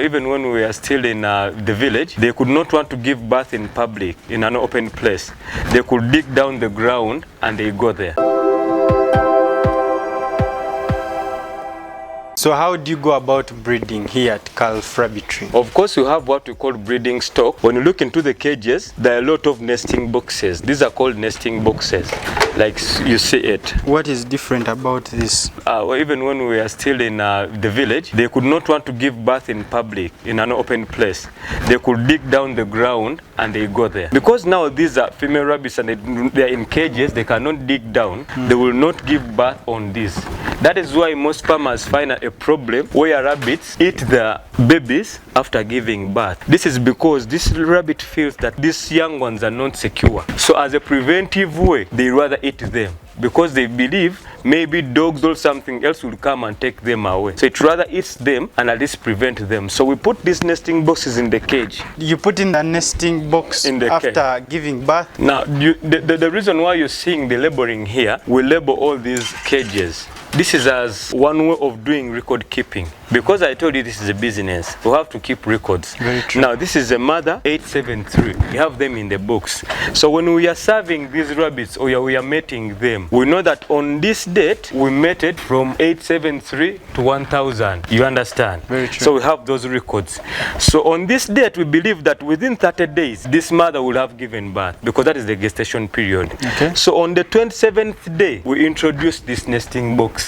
even when we are still in the village, they could not want to give birth in public, in an open place. They could dig down the ground and they go there. So how do you go about breeding here at KALF Rabbitry? Of course, you have what we call breeding stock. When you look into the cages, there are a lot of nesting boxes. These are called nesting boxes, like you see it. What is different about this? Even when we are still in the village, they could not want to give birth in public, in an open place. They could dig down the ground and they go there. Because now these are female rabbits and they are in cages, they cannot dig down. They will not give birth on this. That is why most farmers find a problem where rabbits eat the babies after giving birth. This is because this rabbit feels that these young ones are not secure. So as a preventive way, they rather eat them because they believe maybe dogs or something else will come and take them away. So it rather eats them and at least prevent them. So we put these nesting boxes in the cage. You put in a nesting box in the after cage. Giving birth? Now, the reason why you're seeing the labeling here, we label all these cages. This is as one way of doing record keeping. Because I told you this is a business, we have to keep records. Very true. Now this is a mother 873. We have them in the books. So when we are serving these rabbits or we are mating them, we know that on this date we mated from 873 to 1000. You understand? Very true. So we have those records. So on this date we believe that within 30 days this mother will have given birth because that is the gestation period. Okay. So on the 27th day we introduce this nesting box.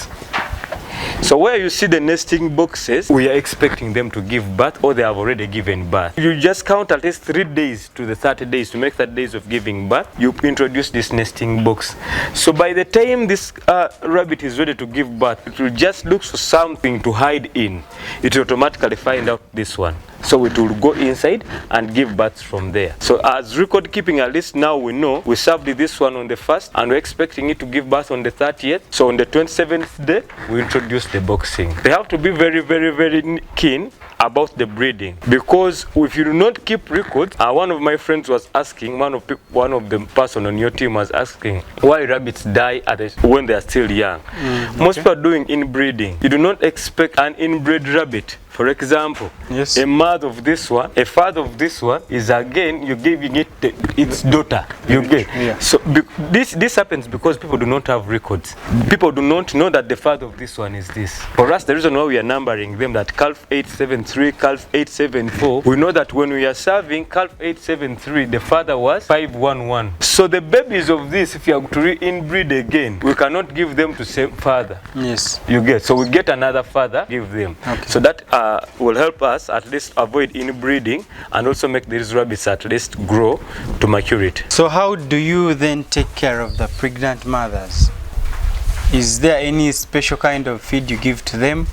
So where you see the nesting boxes, we are expecting them to give birth or they have already given birth. You just count at least 3 days to the 30 days to make 30 days of giving birth. You introduce this nesting box. So by the time this rabbit is ready to give birth, it will just look for something to hide in. It will automatically find out this one. So it will go inside and give birth from there. So as record keeping, at least now we know we served this one on the 1st and we're expecting it to give birth on the 30th. So on the 27th day, we introduce the boxing. They have to be very, very, very keen about the breeding, because if you do not keep records, one of my friends was asking, one of the person on your team was asking why rabbits die when they are still young. Most people are doing inbreeding. You do not expect an inbred rabbit. For example, yes. A mother of this one, a father of this one is again you're giving it its daughter. You get. Yeah. So this happens because people do not have records. People do not know that the father of this one is this. For us, the reason why we are numbering them, that KALF 873, KALF 874, we know that when we are serving KALF 873, the father was 511. So the babies of this, if you are to re-inbreed again, we cannot give them to same father. Yes. You get. So we get another father, give them. Okay. So that will help us at least avoid inbreeding and also make these rabbits at least grow to maturity. So how do you then take care of the pregnant mothers? Is there any special kind of feed you give to them,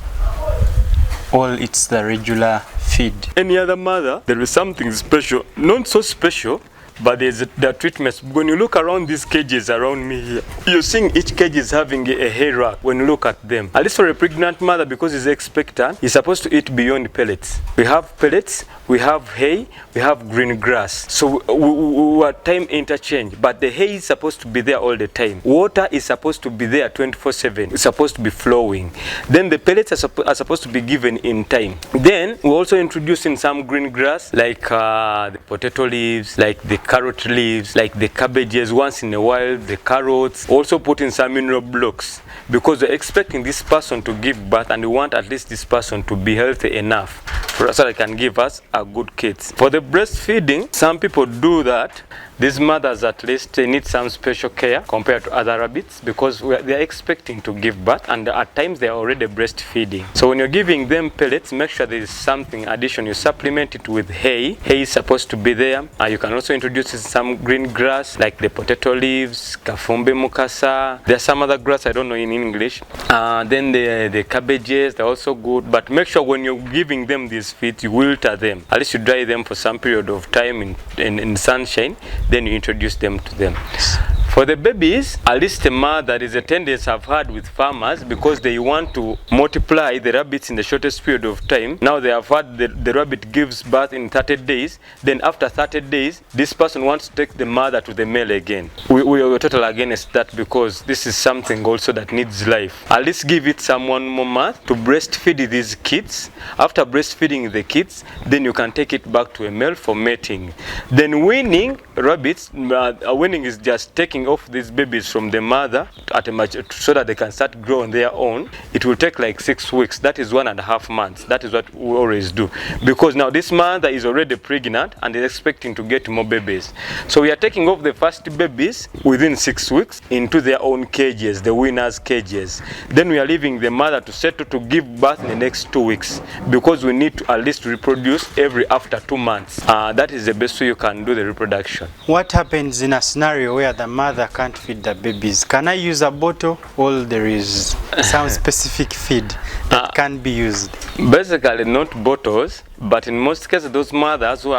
or it's the regular feed? Any other mother, there is something special, not so special, but there are treatments. When you look around these cages around me here, you're seeing each cage is having a hay rack when you look at them. At least for a pregnant mother, because it's expectant, it's supposed to eat beyond pellets. We have pellets, we have hay, we have green grass. So we are time interchange, but the hay is supposed to be there all the time. Water is supposed to be there 24/7. It's supposed to be flowing. Then the pellets are supposed to be given in time. Then we're also introducing some green grass, like the potato leaves, like the carrot leaves, like the cabbages once in a while, the carrots. Also put in some mineral blocks because we're expecting this person to give birth and we want at least this person to be healthy enough for us so they can give us a good kids. For the breastfeeding, some people do that. These mothers at least need some special care compared to other rabbits because they're expecting to give birth and at times they're already breastfeeding. So when you're giving them pellets, make sure there is something additional. You supplement it with hay. Hay is supposed to be there. You can also introduce some green grass like the potato leaves, kafumbe mukasa. There's some other grass I don't know in English. Then the cabbages, they're also good. But make sure when you're giving them these feeds, you wilter them. At least you dry them for some period of time in sunshine. Then you introduce them to them. For the babies, at least a mother, there is a tendency I've had with farmers because they want to multiply the rabbits in the shortest period of time. Now they have had the rabbit gives birth in 30 days. Then after 30 days, this person wants to take the mother to the male again. We are totally against that because this is something also that needs life. At least give it some 1 more month to breastfeed these kids. After breastfeeding the kids, then you can take it back to a male for mating. Then weaning rabbits, weaning is just taking off these babies from the mother at a so that they can start growing on their own. It will take like 6 weeks. That is 1.5 months. That is what we always do, because now this mother is already pregnant and is expecting to get more babies. So we are taking off the first babies within 6 weeks into their own cages, the winner's cages. Then we are leaving the mother to settle to give birth in the next 2 weeks, because we need to at least reproduce after 2 months. That is the best way you can do the reproduction. What happens in a scenario where the mother can't feed the babies? Can I use a bottle, or there is some specific feed that can be used? Basically not bottles, but in most cases those mothers who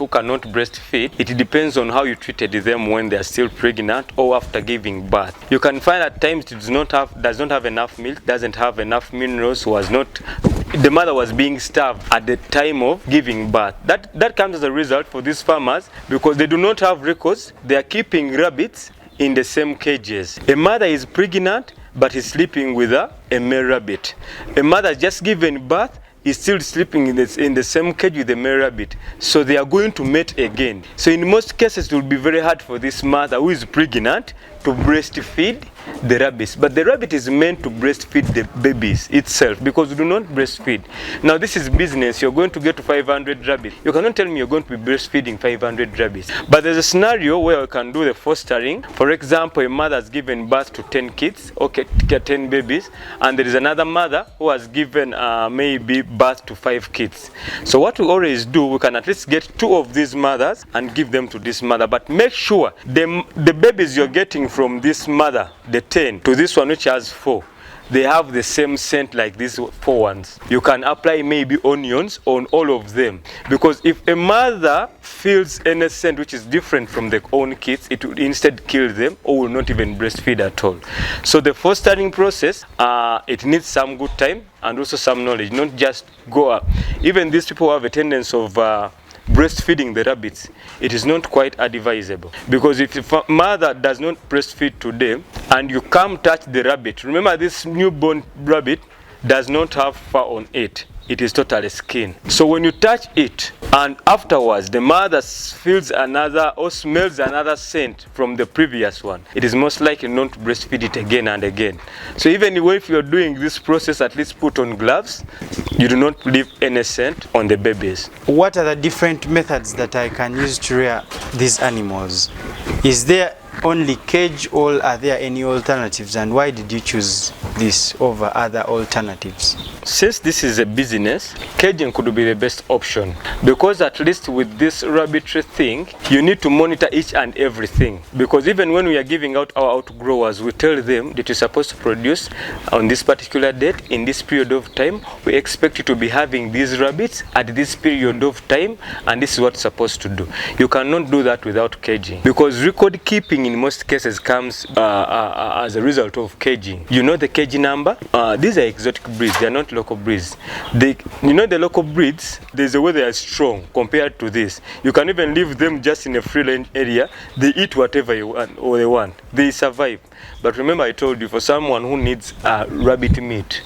cannot breastfeed, it depends on how you treated them when they are still pregnant or after giving birth. You can find at times it does not have enough milk, doesn't have enough minerals, the mother was being starved at the time of giving birth. That comes as a result for these farmers because they do not have records. They are keeping rabbits in the same cages. A mother is pregnant but is sleeping with a male rabbit. A mother just given birth is still sleeping in the same cage with the male rabbit. So they are going to mate again. So in most cases it will be very hard for this mother who is pregnant to breastfeed the rabbits. But the rabbit is meant to breastfeed the babies itself, because you do not breastfeed. Now this is business. You're going to get to 500 rabbits. You cannot tell me you're going to be breastfeeding 500 rabbits. But there's a scenario where you can do the fostering. For example, a mother has given birth to 10 kids, okay, 10 babies, and there is another mother who has given maybe birth to 5 kids. So what we always do, we can at least get 2 of these mothers and give them to this mother. But make sure the babies you're getting from this mother, the 10 to this one which has 4, they have the same scent like these 4 ones. You can apply maybe onions on all of them, because if a mother feels any scent which is different from their own kids, it will instead kill them or will not even breastfeed at all. So the fostering process, it needs some good time and also some knowledge, not just go up. Even these people have a tendency of breastfeeding the rabbits. It is not quite advisable, because if a mother does not breastfeed today and you come touch the rabbit, remember this newborn rabbit does not have fur on it. It is totally skin. So when you touch it and afterwards the mother feels another or smells another scent from the previous one, it is most likely not to breastfeed it again and again. So even if you are doing this process, at least put on gloves. You do not leave any scent on the babies. What are the different methods that I can use to rear these animals? Is there only cage, or are there any alternatives, and why did you choose this over other alternatives? Since this is a business, caging could be the best option, because at least with this rabbitry thing, you need to monitor each and everything. Because even when we are giving out our outgrowers, we tell them that you're supposed to produce on this particular date, in this period of time. We expect you to be having these rabbits at this period of time, and this is what's supposed to do. You cannot do that without caging, because record keeping in most cases comes as a result of caging. You know the cage number? These are exotic breeds, they are not local breeds. You know the local breeds, there's a way they are strong compared to this. You can even leave them just in a free range area, they eat whatever you want or they want, they survive. But remember, I told you, for someone who needs rabbit meat,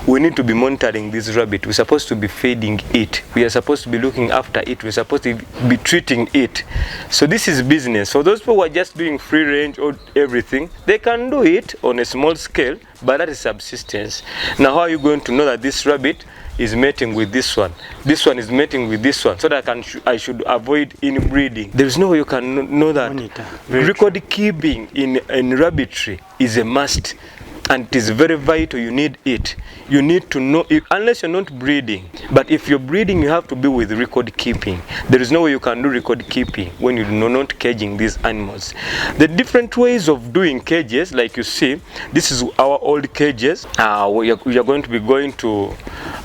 we need to be monitoring this rabbit. We're supposed to be feeding it. We are supposed to be looking after it. We're supposed to be treating it. So this is business. So those people who are just doing free range or everything, they can do it on a small scale, but that is subsistence. Now how are you going to know that this rabbit is mating with this one is mating with this one, so that I should avoid inbreeding? There is no way you can know that. Record keeping in rabbitry is a must, and it is very vital. You need it. You need to know it, unless you're not breeding. But if you're breeding, you have to be with record keeping. There is no way you can do record keeping when you do not caging these animals. The different ways of doing cages, like you see, this is our old cages. We are going to be going to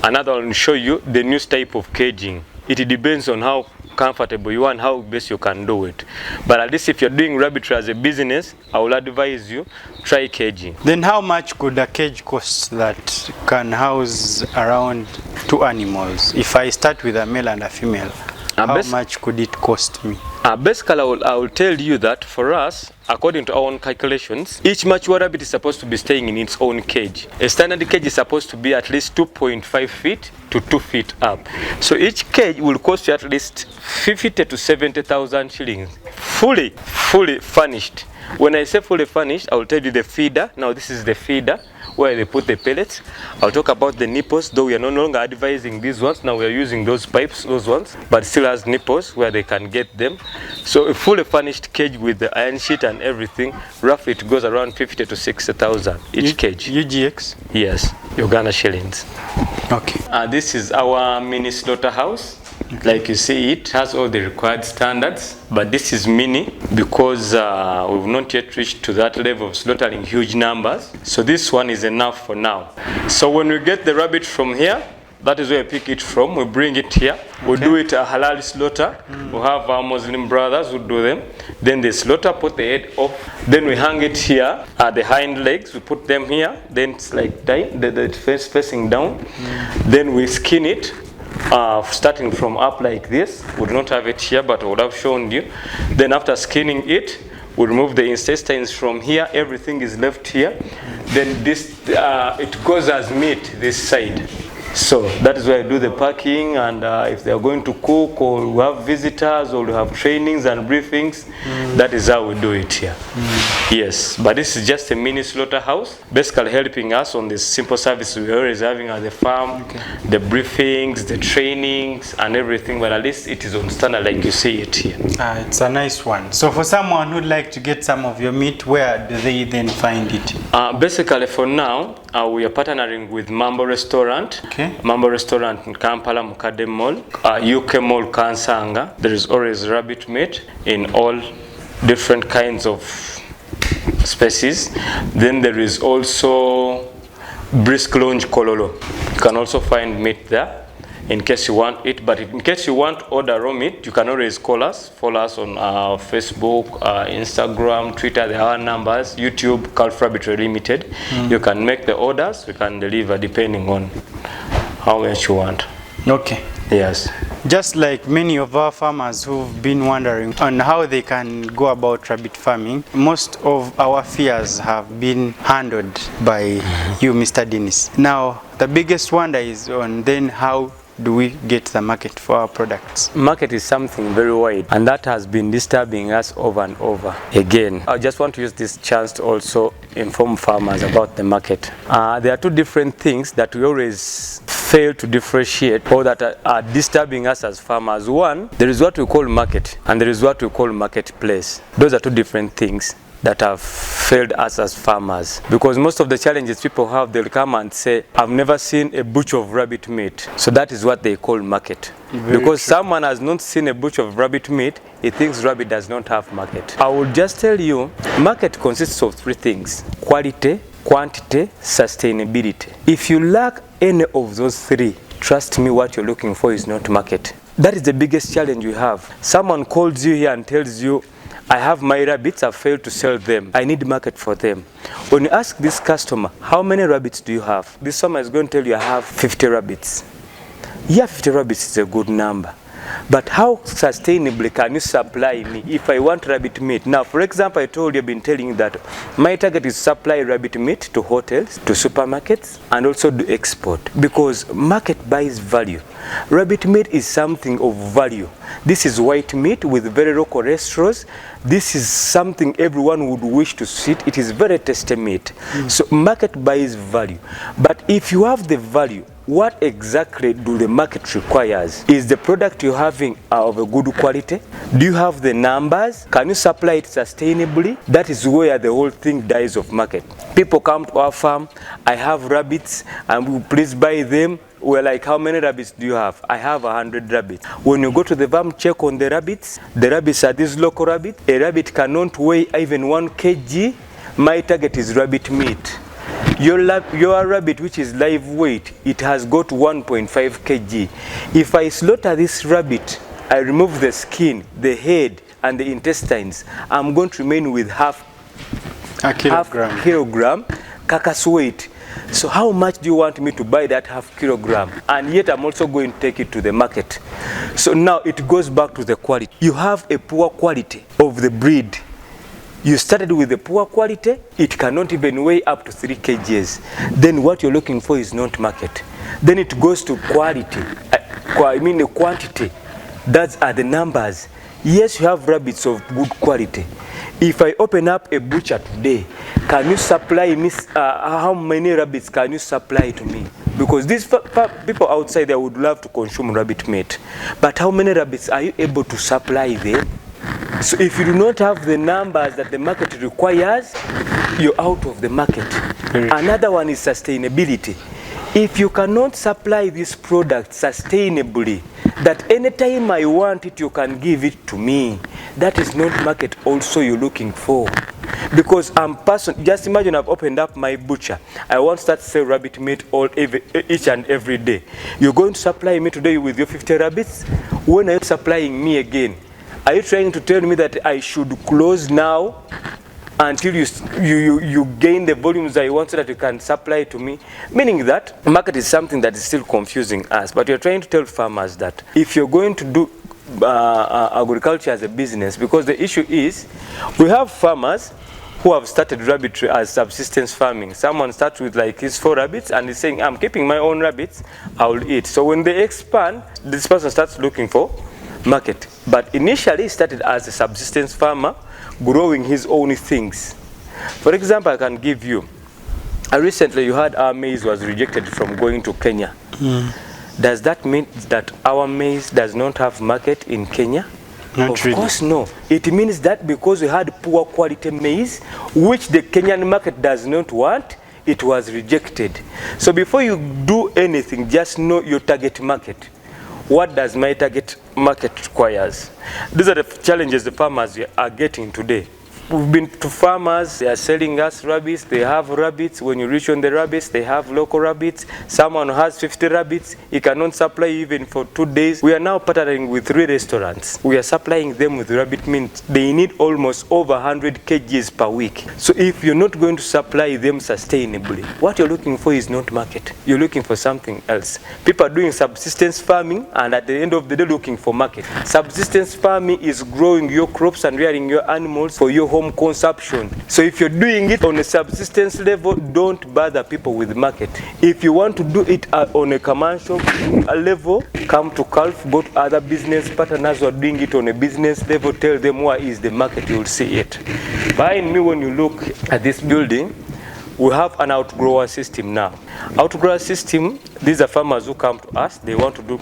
another one to show you the new type of caging. It depends on how comfortable you want, how best you can do it. But at least if you're doing rabbitry as a business, I will advise you try caging. Then how much could a cage cost that can house around 2 animals? If I start with a male and a female, how much could it cost me? Basically, I will tell you that for us, according to our own calculations, each mature rabbit is supposed to be staying in its own cage. A standard cage is supposed to be at least 2.5 feet to 2 feet up. So each cage will cost you at least 50 to 70,000 shillings, fully furnished. When I say fully furnished, I will tell you the feeder. Now this is the feeder where they put the pellets. I'll talk about the nipples, though we are no longer advising these ones. Now we are using those pipes, those ones, but still has nipples where they can get them. So a fully furnished cage with the iron sheet and everything, roughly it goes around 50 to 60,000 each cage. UGX? Yes, Uganda shillings. Okay. This is our mini slaughterhouse. Like you see, it has all the required standards, but this is mini because we've not yet reached to that level of slaughtering huge numbers. So this one is enough for now. So when we get the rabbit from here, that is where we pick it from. We bring it here. We do it a halal slaughter. We have our Muslim brothers who do them. Then they slaughter, put the head off. Then we hang it here. The hind legs, we put them here. Then it's like the face facing down. Then we skin it. Starting from up like this. We do not have it here, but I would have shown you. Then after skinning it, we remove the intestines from here. Everything is left here. Then this it goes as meat this side. So that is where I do the packing, and if they are going to cook or we have visitors or we have trainings and briefings, that is how we do it here. Yes, but this is just a mini slaughterhouse, basically helping us on this simple service we're always having at the farm, the briefings, the trainings and everything, but at least it is on standard like you see it here. It's a nice one. So for someone who'd like to get some of your meat, where do they then find it? Basically for now, we are partnering with Mambo Restaurant. Mambo Restaurant in Kampala, Mukade Mall, UK Mall, Kansanga. There is always rabbit meat in all different kinds of species. Then there is also Brisk Lounge Kololo. You can also find meat there in case you want it. But in case you want order raw meat, you can always call us. Follow us on Facebook, Instagram, Twitter. There are numbers. YouTube, KALF RABBITRY Limited. You can make the orders. We can deliver depending on how much you want. Okay. Yes. Just like many of our farmers who've been wondering on how they can go about rabbit farming, most of our fears have been handled by you, Mr. Dennis. Now, the biggest wonder is on then how do we get the market for our products? Market is something very wide, and that has been disturbing us over and over again. I just want to use this chance to also inform farmers about the market. There are two different things that we always fail to differentiate or that are disturbing us as farmers. One, there is what we call market and there is what we call marketplace. Those are two different things that have failed us as farmers, because most of the challenges people have, they'll come and say, I've never seen a butcher of rabbit meat. So that is what they call market. Because someone has not seen a butcher of rabbit meat, he thinks rabbit does not have market. I will just tell you, market consists of three things: quality, quantity, sustainability. If you lack any of those three, trust me, what you're looking for is not market. That is the biggest challenge you have. Someone calls you here and tells you, I have my rabbits, I've failed to sell them. I need market for them. When you ask this customer, how many rabbits do you have? This farmer is going to tell you, I have 50 rabbits. Yeah, 50 rabbits is a good number. But how sustainably can you supply me if I want rabbit meat? Now, for example, I told you, I've been telling you that my target is supply rabbit meat to hotels, to supermarkets, and also to export. Because market buys value. Rabbit meat is something of value. This is white meat with very low cholesterol. This is something everyone would wish to see. It is very tasty meat. So market buys value. But if you have the value, what exactly do the market requires? Is the product you're having of a good quality? Do you have the numbers? Can you supply it sustainably? That is where the whole thing dies of market. People come to our farm, I have rabbits, and will please buy them. We're like, how many rabbits do you have? I have 100 rabbits. When you go to the farm, check on the rabbits are these local rabbits. A rabbit cannot weigh even 1 kg. My target is rabbit meat. Your rabbit, which is live weight, it has got 1.5 kg. If I slaughter this rabbit, I remove the skin, the head, and the intestines, I'm going to remain with half kilogram carcass weight. So how much do you want me to buy that half kilogram? And yet I'm also going to take it to the market. So now it goes back to the quality. You have a poor quality of the breed. You started with the poor quality, it cannot even weigh up to 3 kgs. Then what you're looking for is not market. Then it goes to quality, I mean the quantity. Those are the numbers. Yes, you have rabbits of good quality. If I open up a butcher today, can you supply me, how many rabbits can you supply to me? Because these people outside there would love to consume rabbit meat. But how many rabbits are you able to supply them? So if you do not have the numbers that the market requires, you're out of the market. Another one is sustainability. If you cannot supply this product sustainably, that anytime I want it, you can give it to me, that is not market also you're looking for. Because just imagine I've opened up my butcher. I want to start to sell rabbit meat each and every day. You're going to supply me today with your 50 rabbits? When are you supplying me again? Are you trying to tell me that I should close now until you gain the volumes I want so that you can supply to me? Meaning that market is something that is still confusing us. But you're trying to tell farmers that if you're going to do agriculture as a business, because the issue is we have farmers who have started rabbitry as subsistence farming. Someone starts with like his 4 rabbits and he's saying, I'm keeping my own rabbits, I will eat. So when they expand, this person starts looking for market. But initially he started as a subsistence farmer, growing his own things. For example, I can give you, recently you heard our maize was rejected from going to Kenya. Does that mean that our maize does not have market in Kenya? Of course no. It means that because we had poor quality maize, which the Kenyan market does not want, it was rejected. So before you do anything, just know your target market. What does my target market requires? These are the challenges the farmers are getting today. We've been to farmers, they are selling us rabbits, they have rabbits. When you reach on the rabbits, they have local rabbits. Someone who has 50 rabbits, he cannot supply even for 2 days. We are now partnering with 3 restaurants. We are supplying them with rabbit meat. They need almost over 100 kgs per week. So if you're not going to supply them sustainably, what you're looking for is not market. You're looking for something else. People are doing subsistence farming and at the end of the day looking for market. Subsistence farming is growing your crops and rearing your animals for your home consumption. So if you're doing it on a subsistence level, don't bother people with market. If you want to do it on a commercial level, come to KALF, go to other business partners who are doing it on a business level, tell them where is the market, you will see it. Behind me, when you look at this building, we have an outgrower system now. Outgrower system, these are farmers who come to us, they want to do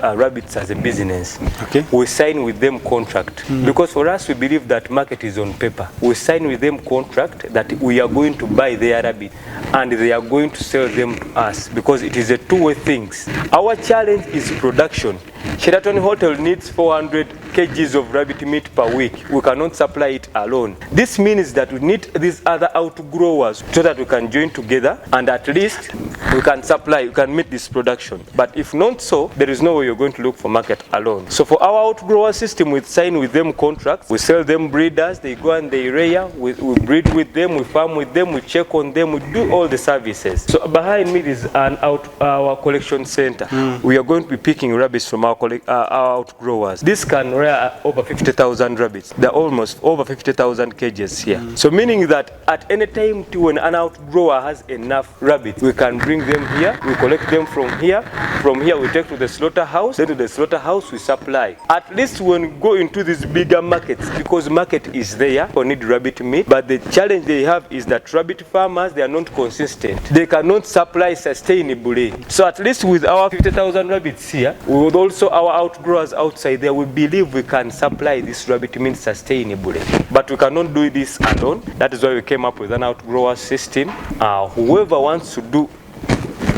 rabbits as a business. Okay. We sign with them contract. Because for us, we believe that market is on paper. We sign with them contract that we are going to buy their rabbit and they are going to sell them to us because it is a two-way thing. Our challenge is production. Sheraton Hotel needs 400 kgs of rabbit meat per week. We cannot supply it alone. This means that we need these other outgrowers so that we can join together and at least we can supply, we can meet this production. But if not so, there is no way you're going to look for market alone. So for our outgrower system, we sign with them contracts, we sell them breeders, they go and they rear, we breed with them, we farm with them, we check on them, we do all the services. So behind me is our collection center. We are going to be picking rabbits from our outgrowers. This can rear over 50,000 rabbits. There are almost over 50,000 cages here. So meaning that at any time when an outgrower has enough rabbits, we can bring them here, we collect them from here we take to the slaughterhouse, then to the slaughterhouse we supply. At least when we go into these bigger markets, because market is there, we need rabbit meat, but the challenge they have is that rabbit farmers, they are not consistent. They cannot supply sustainably. So at least with our 50,000 rabbits here, with also our outgrowers outside there, we believe we can supply this rabbit meat sustainably. But we cannot do this alone. That is why we came up with an outgrower system. Whoever wants to do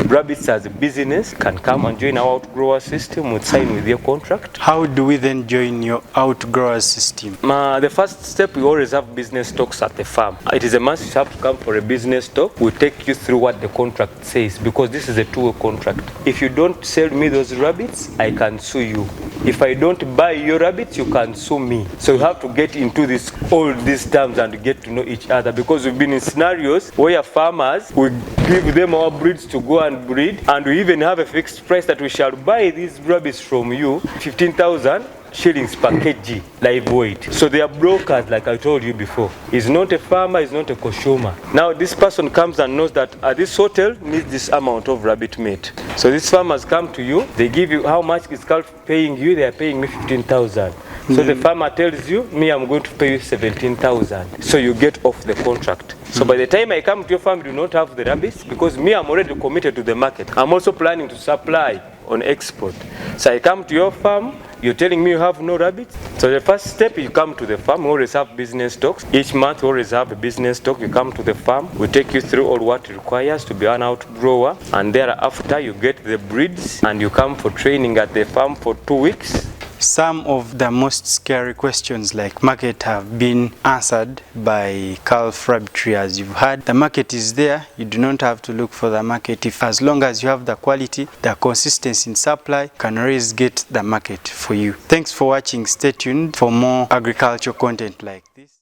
rabbits as a business can come and join our outgrower system. We sign with your contract. How do we then join your outgrower system? The first step, we always have business talks at the farm. It is a must you have to come for a business talk. We take you through what the contract says because this is a two-way contract. If you don't sell me those rabbits, I can sue you. If I don't buy your rabbits, you can sue me. So you have to get into all these terms and get to know each other, because we've been in scenarios where farmers, we give them our breeds to go and breed, and we even have a fixed price that we shall buy these rabbits from you, 15,000 shillings per kg live weight. So they are brokers, like I told you before. He's not a farmer, he's not a consumer. Now this person comes and knows that this hotel needs this amount of rabbit meat. So these farmers come to you, they give you how much is KALF paying you, they are paying me 15,000. So the farmer tells you, me, I'm going to pay you 17,000. So you get off the contract. So by the time I come to your farm, you do not have the rabbits, because me, I'm already committed to the market. I'm also planning to supply on export. So I come to your farm, you're telling me you have no rabbits. So the first step, you come to the farm, we always have business talks. Each month we always have a business talk. You come to the farm, we take you through all what it requires to be an outgrower, and thereafter you get the breeds and you come for training at the farm for 2 weeks. Some of the most scary questions like market have been answered by KALF Rabbitry. As you've heard, the market is there. You do not have to look for the market. If as long as you have the quality, the consistency in supply, you can always get the market for you. Thanks for watching. Stay tuned for more agricultural content like this.